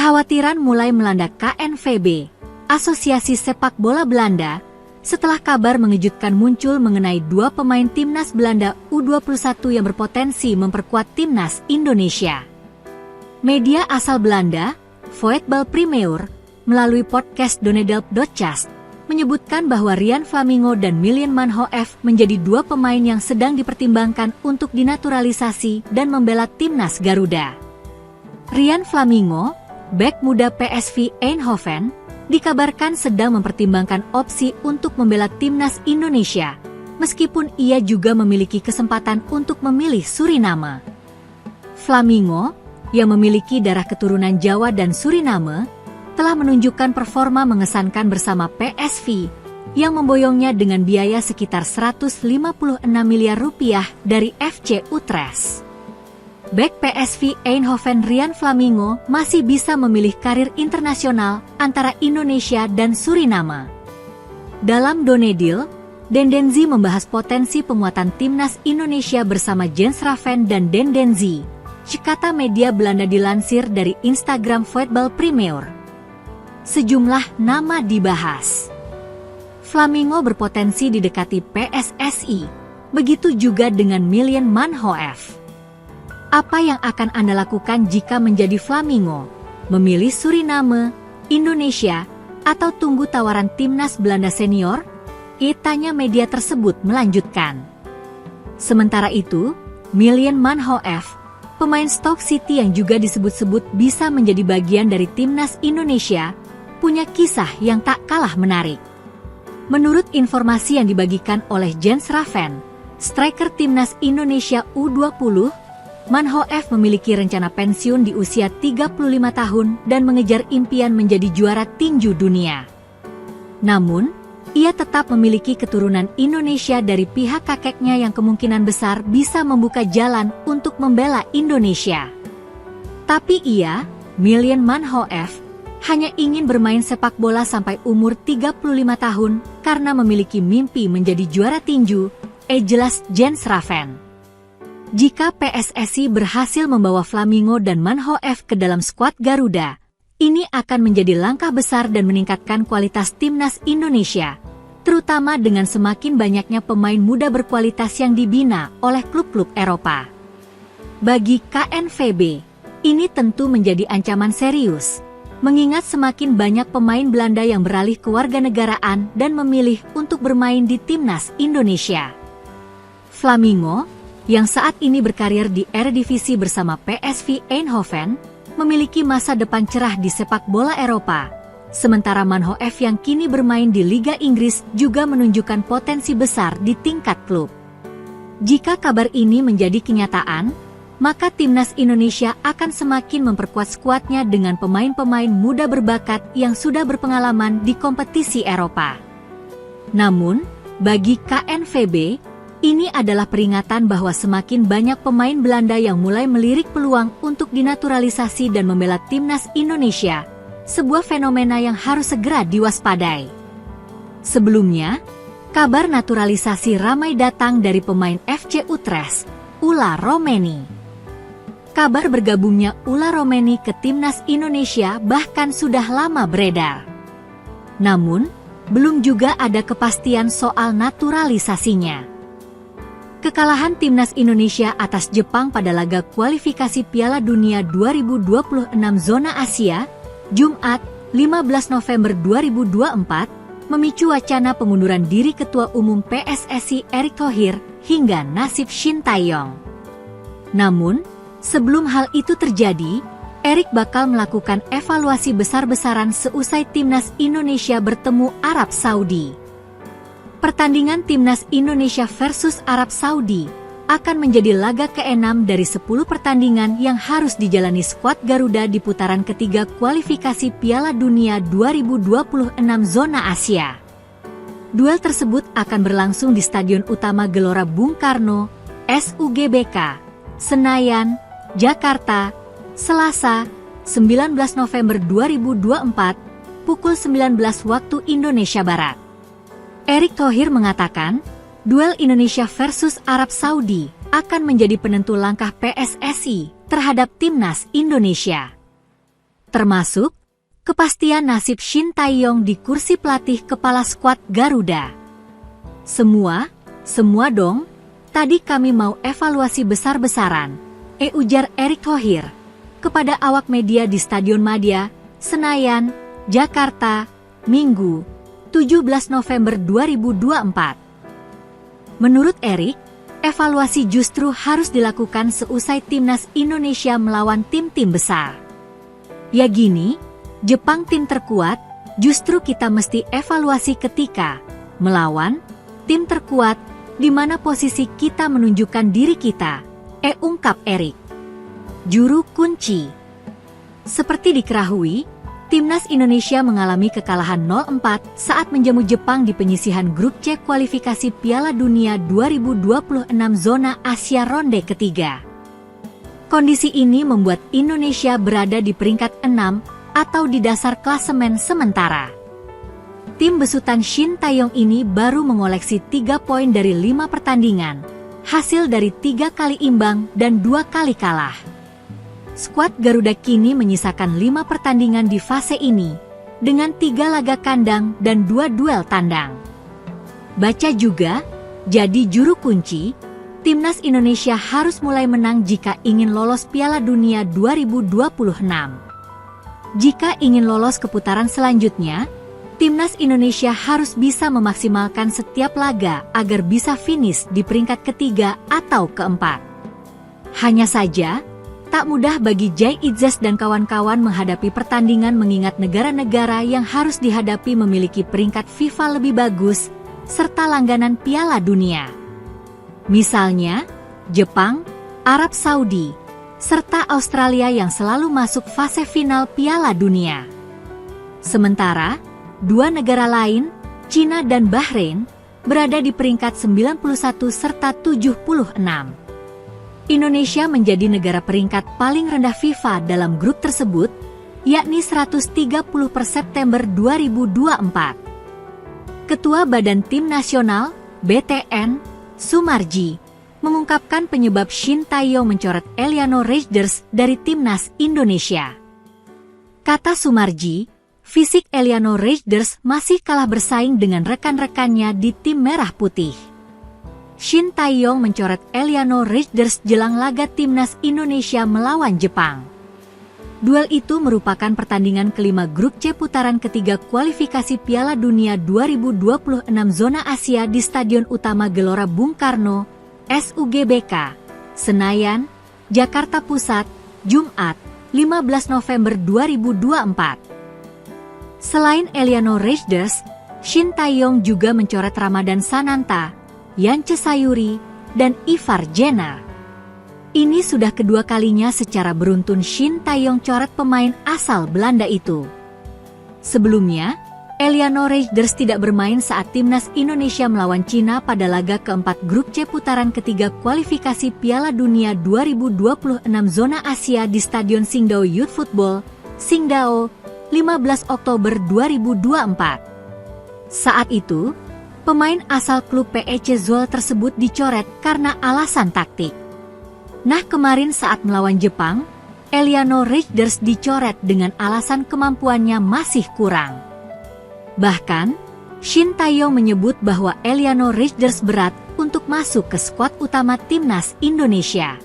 Kekhawatiran mulai melanda KNVB, Asosiasi Sepak Bola Belanda, setelah kabar mengejutkan muncul mengenai dua pemain timnas Belanda U21 yang berpotensi memperkuat timnas Indonesia. Media asal Belanda, Voetbal Primeur, melalui podcast Donnedelp.cast, menyebutkan bahwa Ryan Flamingo dan Milan Manhoef menjadi dua pemain yang sedang dipertimbangkan untuk dinaturalisasi dan membela timnas Garuda. Ryan Flamingo, bek muda PSV Eindhoven, dikabarkan sedang mempertimbangkan opsi untuk membela timnas Indonesia, meskipun ia juga memiliki kesempatan untuk memilih Suriname. Flamingo, yang memiliki darah keturunan Jawa dan Suriname, telah menunjukkan performa mengesankan bersama PSV, yang memboyongnya dengan biaya sekitar 156 miliar rupiah dari FC Utrecht. Bek PSV Eindhoven Ryan Flamingo masih bisa memilih karir internasional antara Indonesia dan Suriname. Dalam Donedil, Dendenzi membahas potensi penguatan timnas Indonesia bersama Jens Raven dan Dendenzi. Kata media Belanda dilansir dari Instagram Voetbal Primeur. Sejumlah nama dibahas. Flamingo berpotensi didekati PSSI, begitu juga dengan Milan Manhoef. Apa yang akan Anda lakukan jika menjadi Flamingo? Memilih Suriname, Indonesia, atau tunggu tawaran timnas Belanda senior? Tanya media tersebut melanjutkan. Sementara itu, Milan Manhoef, pemain Stoke City yang juga disebut-sebut bisa menjadi bagian dari timnas Indonesia, punya kisah yang tak kalah menarik. Menurut informasi yang dibagikan oleh Jens Raven, striker timnas Indonesia U20, Manhoef memiliki rencana pensiun di usia 35 tahun dan mengejar impian menjadi juara tinju dunia. Namun, ia tetap memiliki keturunan Indonesia dari pihak kakeknya yang kemungkinan besar bisa membuka jalan untuk membela Indonesia. Tapi ia, Milan Manhoef, hanya ingin bermain sepak bola sampai umur 35 tahun karena memiliki mimpi menjadi juara tinju, jelas Jens Raven. Jika PSSI berhasil membawa Flamingo dan Manhoef ke dalam skuad Garuda, ini akan menjadi langkah besar dan meningkatkan kualitas timnas Indonesia, terutama dengan semakin banyaknya pemain muda berkualitas yang dibina oleh klub-klub Eropa. Bagi KNVB, ini tentu menjadi ancaman serius, mengingat semakin banyak pemain Belanda yang beralih kewarganegaraan dan memilih untuk bermain di timnas Indonesia. Flamingo, yang saat ini berkarir di Eredivisie bersama PSV Eindhoven, memiliki masa depan cerah di sepak bola Eropa. Sementara Manhoef yang kini bermain di Liga Inggris juga menunjukkan potensi besar di tingkat klub. Jika kabar ini menjadi kenyataan, maka timnas Indonesia akan semakin memperkuat skuadnya dengan pemain-pemain muda berbakat yang sudah berpengalaman di kompetisi Eropa. Namun, bagi KNVB, ini adalah peringatan bahwa semakin banyak pemain Belanda yang mulai melirik peluang untuk dinaturalisasi dan membela timnas Indonesia, sebuah fenomena yang harus segera diwaspadai. Sebelumnya, kabar naturalisasi ramai datang dari pemain FC Utrecht, Ulla Romeni. Kabar bergabungnya Ulla Romeni ke timnas Indonesia bahkan sudah lama beredar. Namun, belum juga ada kepastian soal naturalisasinya. Kekalahan timnas Indonesia atas Jepang pada laga kualifikasi Piala Dunia 2026 zona Asia, Jumat, 15 November 2024, memicu wacana pengunduran diri Ketua Umum PSSI Erick Thohir hingga nasib Shin Tae-yong. Namun, sebelum hal itu terjadi, Erick bakal melakukan evaluasi besar-besaran seusai timnas Indonesia bertemu Arab Saudi. Pertandingan timnas Indonesia versus Arab Saudi akan menjadi laga ke-6 dari 10 pertandingan yang harus dijalani skuad Garuda di putaran ketiga kualifikasi Piala Dunia 2026 zona Asia. Duel tersebut akan berlangsung di Stadion Utama Gelora Bung Karno, SUGBK, Senayan, Jakarta, Selasa, 19 November 2024, pukul 19 waktu Indonesia Barat. Erick Thohir mengatakan, duel Indonesia versus Arab Saudi akan menjadi penentu langkah PSSI terhadap timnas Indonesia. termasuk kepastian nasib Shin Tae-yong di kursi pelatih kepala skuad Garuda. Semua dong, tadi kami mau evaluasi besar-besaran, ujar Erick Thohir kepada awak media di Stadion Madia, Senayan, Jakarta, Minggu, 17 November 2024. Menurut Erick, evaluasi justru harus dilakukan seusai timnas Indonesia melawan tim-tim besar. Ya gini, Jepang tim terkuat, justru kita mesti evaluasi ketika melawan tim terkuat, di mana posisi kita menunjukkan diri kita, ungkap Erick. Juru kunci. Seperti diketahui, timnas Indonesia mengalami kekalahan 0-4 saat menjamu Jepang di penyisihan grup C kualifikasi Piala Dunia 2026 zona Asia ronde ketiga. Kondisi ini membuat Indonesia berada di peringkat 6 atau di dasar klasemen sementara. Tim besutan Shin Tae-yong ini baru mengoleksi 3 poin dari 5 pertandingan, hasil dari 3 kali imbang dan 2 kali kalah. Skuad Garuda kini menyisakan 5 pertandingan di fase ini, dengan 3 laga kandang dan 2 duel tandang. Baca juga, jadi juru kunci, timnas Indonesia harus mulai menang jika ingin lolos Piala Dunia 2026. Jika ingin lolos ke putaran selanjutnya, timnas Indonesia harus bisa memaksimalkan setiap laga agar bisa finish di peringkat ketiga atau keempat. Hanya saja, tak mudah bagi Jay Itzes dan kawan-kawan menghadapi pertandingan mengingat negara-negara yang harus dihadapi memiliki peringkat FIFA lebih bagus, serta langganan Piala Dunia. Misalnya, Jepang, Arab Saudi, serta Australia yang selalu masuk fase final Piala Dunia. Sementara, 2 negara lain, Cina dan Bahrain, berada di peringkat 91 serta 76. Indonesia menjadi negara peringkat paling rendah FIFA dalam grup tersebut, yakni 130 per September 2024. Ketua Badan Tim Nasional, BTN, Sumarji, mengungkapkan penyebab Shin Tae-yong mencoret Eliano Reijnders dari timnas Indonesia. Kata Sumarji, fisik Eliano Reijnders masih kalah bersaing dengan rekan-rekannya di tim merah putih. Shin Tae-yong mencoret Eliano Reijnders jelang laga timnas Indonesia melawan Jepang. Duel itu merupakan pertandingan kelima grup C putaran ketiga kualifikasi Piala Dunia 2026 zona Asia di Stadion Utama Gelora Bung Karno, SUGBK, Senayan, Jakarta Pusat, Jumat, 15 November 2024. Selain Eliano Reijnders, Shin Tae-yong juga mencoret Ramadan Sananta, Yance Sayuri, dan Ivar Jenner. Ini sudah kedua kalinya secara beruntun Shin Tae-yong coret pemain asal Belanda itu. Sebelumnya, Eliano Reijnders tidak bermain saat timnas Indonesia melawan Cina pada laga keempat grup C putaran ketiga kualifikasi Piala Dunia 2026 zona Asia di Stadion Qingdao Youth Football, Qingdao, 15 Oktober 2024. Saat itu, pemain asal klub PEC Zwolle tersebut dicoret karena alasan taktik. Nah, kemarin saat melawan Jepang, Eliano Reijnders dicoret dengan alasan kemampuannya masih kurang. Bahkan, Shin Tae-yong menyebut bahwa Eliano Reijnders berat untuk masuk ke skuad utama timnas Indonesia.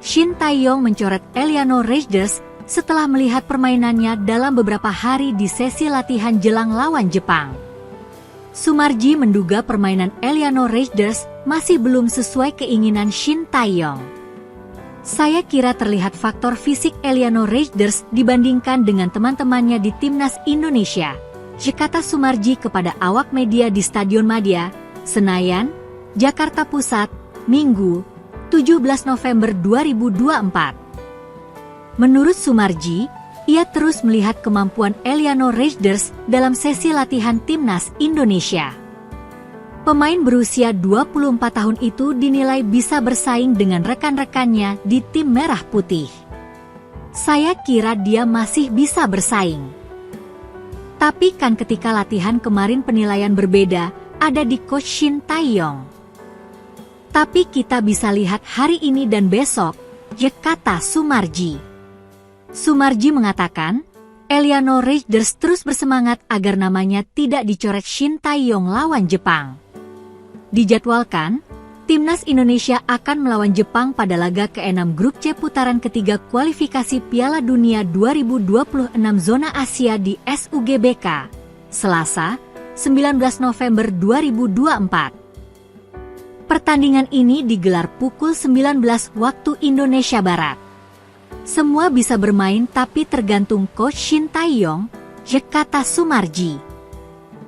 Shin Tae-yong mencoret Eliano Reijnders setelah melihat permainannya dalam beberapa hari di sesi latihan jelang lawan Jepang. Sumarji menduga permainan Eliano Reijnders masih belum sesuai keinginan Shin Tae-yong. Saya kira terlihat faktor fisik Eliano Reijnders dibandingkan dengan teman-temannya di timnas Indonesia, kata Sumarji kepada awak media di Stadion Madia, Senayan, Jakarta Pusat, Minggu, 17 November 2024. Menurut Sumarji, ia terus melihat kemampuan Eliano Reijnders dalam sesi latihan timnas Indonesia. Pemain berusia 24 tahun itu dinilai bisa bersaing dengan rekan-rekannya di tim merah putih. Saya kira dia masih bisa bersaing. Tapi kan ketika latihan kemarin penilaian berbeda, ada di coach Shin Tae-yong. Tapi kita bisa lihat hari ini dan besok, kata Sumarji. Sumarji mengatakan, Eliano Raiders terus bersemangat agar namanya tidak dicoret Shin Tae-yong lawan Jepang. Dijadwalkan, Timnas Indonesia akan melawan Jepang pada laga ke-6 Grup C putaran ketiga kualifikasi Piala Dunia 2026 Zona Asia di SUGBK, Selasa, 19 November 2024. Pertandingan ini digelar pukul 19 waktu Indonesia Barat. Semua bisa bermain tapi tergantung Coach Shin Tae-yong, kata Sumarji.